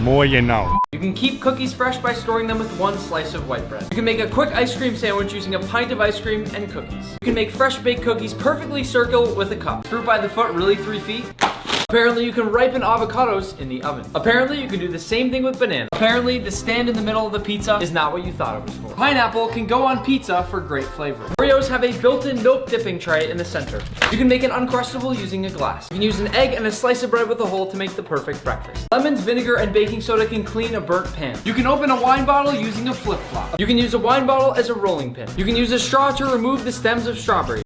More you know. You can keep cookies fresh by storing them with 1 slice of white bread. You can make a quick ice cream sandwich using a pint of ice cream and cookies. You can make fresh baked cookies perfectly circle with a cup. Fruit by the foot, really 3 feet? Apparently you can ripen avocados in the oven. Apparently you can do the same thing with banana. Apparently the stand in the middle of the pizza is not what you thought it was for. Pineapple can go on pizza for great flavor. Oreos have a built-in milk dipping tray in the center. You can make an Uncrustable using a glass. You can use an egg and a slice of bread with a hole to make the perfect breakfast. Lemons, vinegar, and baking soda can clean a burnt pan. You can open a wine bottle using a flip-flop. You can use a wine bottle as a rolling pin. You can use a straw to remove the stems of strawberries.